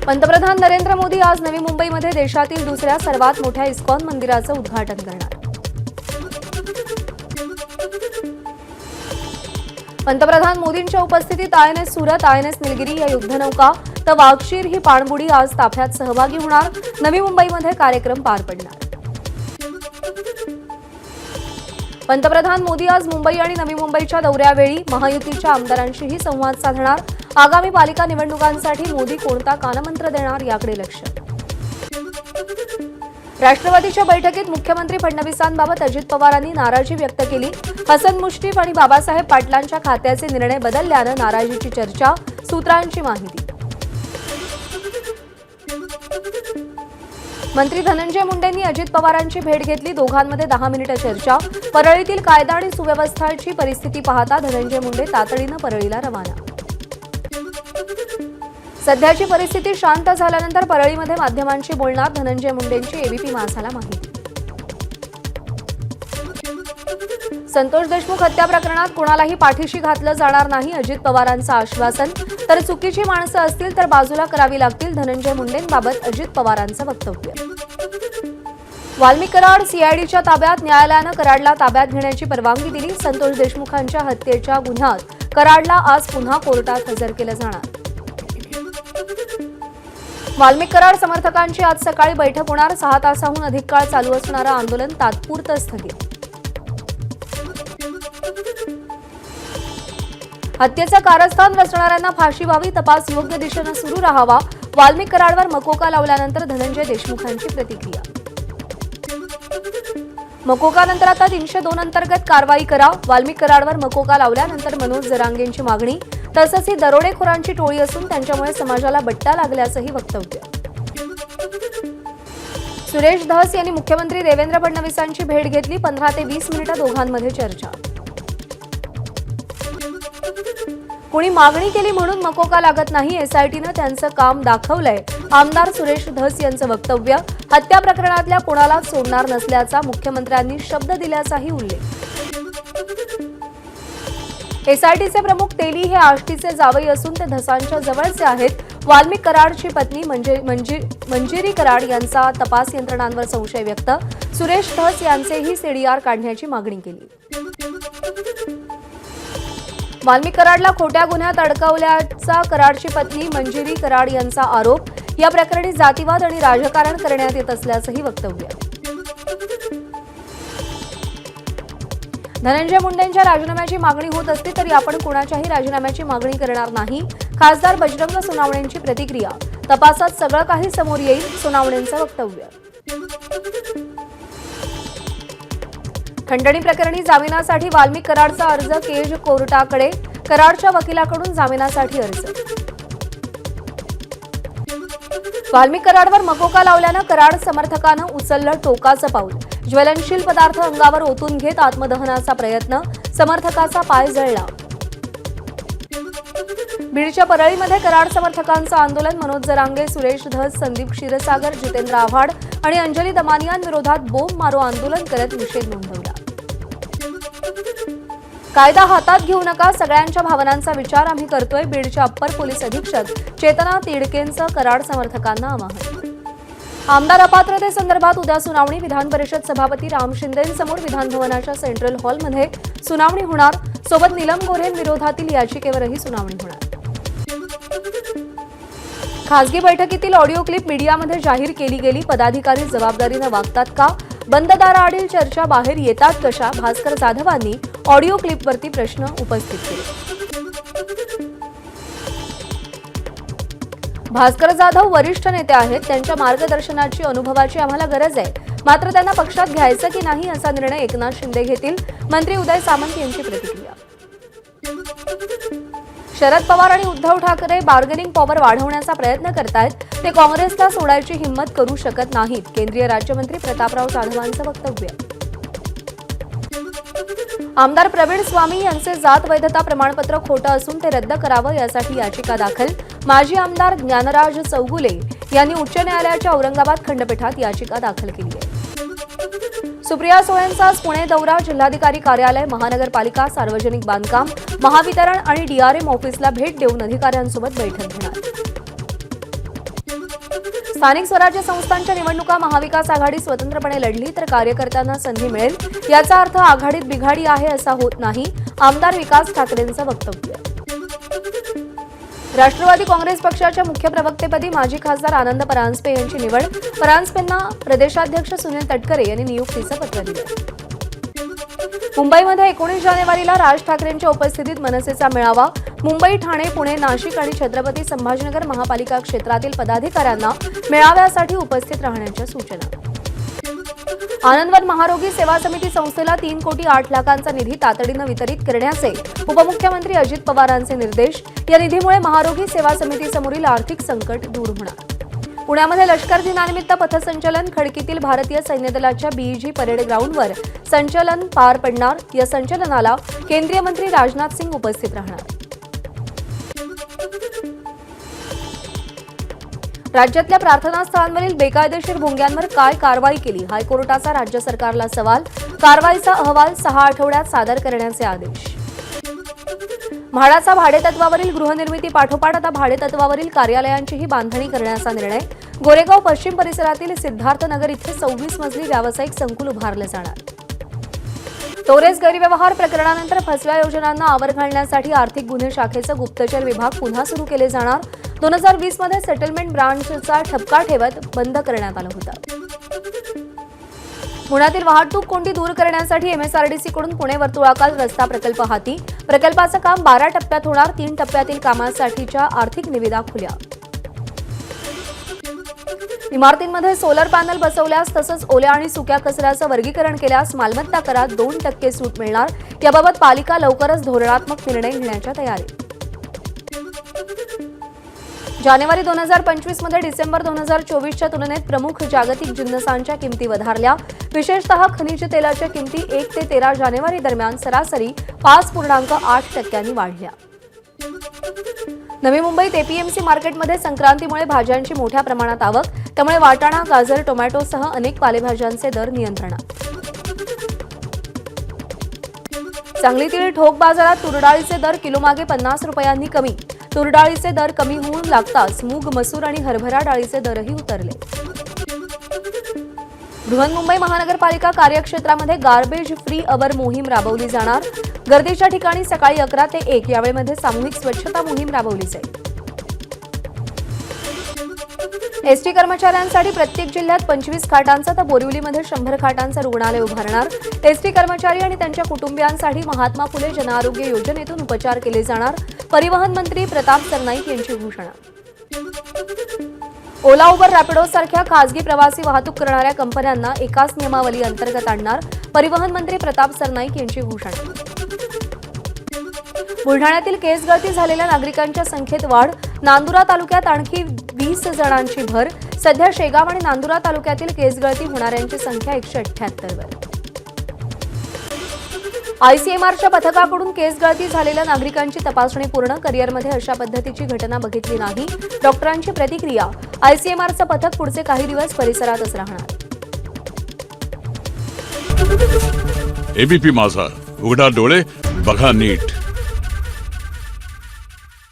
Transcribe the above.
पंतप्रधान नरेंद्र मोदी आज नवी मुंबईमध्ये देशातील दुसऱ्या सर्वात मोठ्या इस्कॉन मंदिराचं उद्घाटन करणार। पंतप्रधान मोदींच्या उपस्थितीत आयएनएस सुरत, आयएनएस निलगिरी या युद्धनौका तर वाघशीर ही पाणबुडी आज ताफ्यात सहभागी होणार। नवी मुंबईमध्ये कार्यक्रम पार पडणार। पंतप्रधान मोदी आज मुंबई आणि नवी मुंबईच्या दौऱ्यावेळी महायुतीच्या आमदारांशीही संवाद साधणार। आगामी पालिका निवडणुकांसाठी मोदी कोणता कानमंत्र देणार याकडे लक्ष। राष्ट्रवादीच्या बैठकीत मुख्यमंत्री फडणवीसांबाबत अजित पवारांनी नाराजी व्यक्त केली। हसन मुश्रीफ आणि बाबासाहेब पाटलांच्या खात्याचे निर्णय बदलल्यानं नाराजीची चर्चा, सूत्रांची माहिती। मंत्री धनंजय मुंडेंनी अजित पवारांची भेट घेतली। दोघांमध्ये 10 मिनिटं चर्चा। परळीतील कायदा आणि सुव्यवस्थेची परिस्थिती पाहता धनंजय मुंडे तातडीनं परळीला रवाना। सध्याची परिस्थिती शांत झाल्यानंतर परळीमध्ये माध्यमांशी बोलणार धनंजय मुंडेंची एबीपी माझाला माहिती। संतोष देशमुख हत्या प्रकरणात कोणालाही पाठीशी घातलं जाणार नाही, अजित पवारांचं आश्वासन। तर चुकीची माणसं असतील तर बाजूला करावी लागतील, धनंजय मुंडेंबाबत अजित पवारांचं वक्तव्य। वाल्मिक कराड सीआयडीच्या ताब्यात, न्यायालयानं कराडला ताब्यात घेण्याची परवानगी दिली। संतोष देशमुखांच्या हत्येच्या गुन्ह्यात कराडला आज पुन्हा कोर्टात हजर केलं जाणार। वाल्मिक कराड समर्थकांची आज सकाळी बैठक होणार। 6 तासाहून अधिक काळ चालू असणारं आंदोलन तात्पुरतं स्थगित। हत्येचं कारस्थान रचणाऱ्यांना फाशी व्हावी, तपास योग्य दिशेनं सुरू राहावा। वाल्मिक कराडवर मकोका लावल्यानंतर धनंजय देशमुखांची प्रतिक्रिया। मकोकानंतर आता 302 अंतर्गत कारवाई करा। वाल्मिक कराडवर मकोका लावल्यानंतर मनोज जरांगेंची मागणी। तसंच ही दरोडेखोरांची टोळी असून त्यांच्यामुळे समाजाला बट्टा लागल्याचंही वक्तव्य। सुरेश धस यांनी मुख्यमंत्री देवेंद्र फडणवीसांची भेट घेतली। 15 ते 20 मिनिटं दोघांमध्ये चर्चा। कोणी मागणी केली म्हणून मकोका लागत नाही, एसआयटीनं त्यांचं काम दाखवलंय, आमदार सुरेश धस यांचं वक्तव्य। हत्या प्रकरणातल्या कोणालाच सोडणार नसल्याचा मुख्यमंत्र्यांनी शब्द दिल्याचाही उल्लेख। एसआयटीचे प्रमुख तेली हे आष्टीचे जावई असून ते धसांच्या जवळचे आहेत। वाल्मिक कराडची पत्नी मंजिरी कराड यांचा तपास यंत्रणांवर संशय व्यक्त। सुरेश धस यांचेही सीडीआर काढण्याची मागणी केली। वाल्मिक कराडला खोट्या गुन्ह्यात अडकवल्याचा कराडची पत्नी मंजिरी कराड यांचा आरोप। या प्रकरणी जातीवाद आणि राजकारण करण्यात येत असल्याचंही वक्तव्य। धनंजय मुंडेंच्या राजीनाम्याची मागणी होत असती तरी आपण कोणाच्याही राजीनाम्याची मागणी करणार नाही, खासदार बजरंग सोनावणेंची प्रतिक्रिया। तपासात सगळं काही समोर येईल, सोनावणेंचं वक्तव्य। खंडणी प्रकरणी जामिनासाठी वाल्मिक कराडचा अर्ज केज कोर्टाकडे, कराडच्या वकिलाकडून जामिनासाठी अर्ज। वाल्मिक कराडवर मकोका लावल्यानं कराड समर्थकानं उचललं टोकाचं पाऊल। ज्वलनशील पदार्थ अंगावर ओतून घेत आत्मदहनाचा प्रयत्न, समर्थकाचा पाय जळला। बीडच्या परळीमध्ये कराड समर्थकांचं आंदोलन। मनोज जरांगे, सुरेश धस, संदीप क्षीरसागर, जितेंद्र आव्हाड आणि अंजली दमानियांविरोधात बोंब मारो आंदोलन करत निषेध नोंदवला। कायदा हातात घेऊ नका, सगळ्यांच्या भावनांचा विचार आम्ही करतोय, बीडच्या अप्पर पोलीस अधीक्षक चेतना तिडकेंचं कराड समर्थकांना आवाहन। आमदार अपात्रतेसंदर्भात उद्या सुनावणी। विधान परिषद सभापती राम शिंदेंसमोर विधानभवनाच्या सेंट्रल हॉलमध्ये सुनावणी होणार। सोबत नीलम गोऱ्हेंविरोधातील याचिकेवरही सुनावणी होणार। खासगी बैठकीतील ऑडिओ क्लिप मीडियामध्ये जाहीर केली गेली, पदाधिकारी जबाबदारीनं वागतात का? बंद दाराआडील चर्चा बाहेर येतात कशा? भास्कर जाधवांनी ऑडिओ क्लिपवरती प्रश्न उपस्थित केले। भास्कर जाधव वरिष्ठ नेते आहेत, त्यांच्या मार्गदर्शनाची, अनुभवाची आम्हाला गरज आहे, मात्र त्यांना पक्षात घ्यायचं की नाही असा निर्णय एकनाथ शिंदे घेतील, मंत्री उदय सामंत यांची प्रतिक्रिया। शरद पवार आणि उद्धव ठाकरे बार्गेनिंग पॉवर वाढवण्याचा प्रयत्न करतायत, ते काँग्रेसला सोडायची हिंमत करू शकत नाहीत, केंद्रीय राज्यमंत्री प्रतापराव जाधवांचं वक्तव्य। आमदार प्रवीण स्वामी यांचे जात वैधता प्रमाणपत्र खोटं असून ते रद्द करावं यासाठी याचिका दाखल। माजी आमदार ज्ञानराज चौगुले यांनी उच्च न्यायालयाच्या औरंगाबाद खंडपीठात याचिका दाखल केली आहे। सुप्रिया सुळेंचा आज पुणे दौरा, जिल्हाधिकारी कार्यालय, महानगरपालिका, सार्वजनिक बांधकाम, महावितरण आणि डीआरएम ऑफिसला भेट देऊन अधिकाऱ्यांसोबत बैठक घेणार। स्थानिक स्वराज्य संस्थांच्या निवडणुका महाविकास आघाडी स्वतंत्रपणे लढली तर कार्यकर्त्यांना संधी मिळेल, याचा अर्थ आघाडीत बिघाडी आहे असा होत नाही, आमदार विकास ठाकरेंचं वक्तव्य. राष्ट्रवादी काँग्रेस पक्षाच्या मुख्य प्रवक्तेपदी माजी खासदार आनंद परांजपे यांची निवड. परांजपेंना प्रदेशाध्यक्ष सुनील तटकरे यांनी नियुक्तीचं पत्र दिलं. मुंबईमध्ये 19 जानेवारीला राज ठाकरेंच्या उपस्थितीत मनसेचा मेळावा. मुंबई, ठाणे, पुणे, नाशिक आणि छत्रपती संभाजीनगर महापालिका क्षेत्रातील पदाधिकाऱ्यांना मेळाव्यासाठी उपस्थित राहण्याच्या सूचना. आनंदवन महारोगी सेवा समिती संस्थेला 3 कोटी 8 लाखांचा निधी तातडीनं वितरित करण्याचे उपमुख्यमंत्री अजित पवारांचे निर्देश. या निधीमुळे महारोगी सेवा समितीसमोरील आर्थिक संकट दूर होणार. पुण्यामध्ये लष्कर दिनानिमित्त पथसंचलन. खडकीतील भारतीय सैन्य दलाच्या बीईजी परेड ग्राउंडवर संचलन पार पडणार. या संचलनाला केंद्रीय मंत्री राजनाथ सिंग उपस्थित राहणार. राज्यातल्या प्रार्थनास्थळांवरील बेकायदेशीर भोंग्यांवर काय कारवाई केली? हायकोर्टाचा राज्य सरकारला सवाल. कारवाईचा अहवाल 6 आठवड्यात सादर करण्याचे आदेश. म्हाडाचा भाडेतत्वावरील गृहनिर्मिती पाठोपाठ आता भाडेतत्वावरील कार्यालयांचीही बांधणी करण्याचा निर्णय. गोरेगाव पश्चिम परिसरातील सिद्धार्थनगर इथे 26 मजली व्यावसायिक संकुल उभारलं जाणार. टोरेस गैरव्यवहार प्रकरणानंतर फसव्या योजनांना आवर घालण्यासाठी आर्थिक गुन्हे शाखेचं गुप्तचर विभाग पुन्हा सुरू केले जाणार. 2020 मध्ये सेटलमेंट ब्रांचचा ठपका ठेवत बंद करण्यात आलं होतं. पुण्यातील वाहतूक कोंडी दूर करण्यासाठी एमएसआरडीसीकडून पुणे वर्तुळाकार रस्ता प्रकल्प हाती. प्रकल्पाचं काम 12 टप्प्यात होणार. 3 टप्प्यातील कामासाठीच्या आर्थिक निविदा खुल्या. इमारतींमध्ये सोलर पॅनल बसवल्यास तसंच ओल्या आणि सुक्या कचऱ्याचं वर्गीकरण केल्यास मालमत्ता करात 2% सूट मिळणार. याबाबत पालिका लवकरच धोरणात्मक निर्णय घेण्याच्या तयारीत. जानेवारी 2025 मध्ये डिसेंबर 2024च्या तुलनेत प्रमुख जागतिक जिन्नसांच्या किमती वधारल्या. विशेषतः खनिज तेलाच्या किमती 1 ते 13 जानेवारी दरम्यान सरासरी 5.8% वाढल्या. नवी मुंबईत एपीएमसी मार्केटमध्ये संक्रांतीमुळे भाज्यांची मोठ्या प्रमाणात आवक. त्यामुळे वाटाणा, गाजर, टोमॅटोसह अनेक पालेभाज्यांचे दर नियंत्रणात. सांगलीतील ठोक बाजारात तुरडाळीचे दर किलोमागे 50 रुपयांनी कमी. तुरडाळीचे दर कमी होऊन लागताच मूग, मसूर आणि हरभरा डाळीचे दरही उतरले. बृहन्मुंबई महानगरपालिका कार्यक्षेत्रामध्ये गार्बेज फ्री अवर मोहीम राबवली जाणार. गर्दीच्या ठिकाणी सकाळी 11 ते 1 या वेळेमध्ये सामूहिक स्वच्छता मोहीम राबवली जाईल. एसटी कर्मचाऱ्यांसाठी प्रत्येक जिल्ह्यात 25 खाटांचा तर बोरिवलीमध्ये 100 खाटांचं रुग्णालय उभारणार. एसटी कर्मचारी आणि त्यांच्या कुटुंबियांसाठी महात्मा फुले जनआरोग्य योजनेतून उपचार केले जाणार. परिवहन मंत्री प्रताप सरनाईक यांची घोषणा. ओला, उबर, रॅपिडो सारख्या खासगी प्रवासी वाहतूक करणाऱ्या कंपन्यांना एकाच नियमावली अंतर्गत आणणार. परिवहन मंत्री प्रताप सरनाईक यांची घोषणा. बुलढाण्यातील केस गळती झालेल्या नागरिकांच्या संख्येत वाढ. नांदुरा तालुक्यात आणखी 20 जणांची भर. सध्या शेगाव आणि नांदुरा तालुक्यातील केस गळती होणाऱ्यांची संख्या 178 वर. आयसीएमआरच्या पथकाकडून केस गळती झालेल्या नागरिकांची तपासणी पूर्ण. करिअरमध्ये अशा पद्धतीची घटना बघितली नाही. डॉक्टरांची प्रतिक्रिया. आयसीएमआरचं पथक पुढचे काही दिवस परिसरातच राहणार. एबीपी माझा, उघडा डोळे बघा नीट.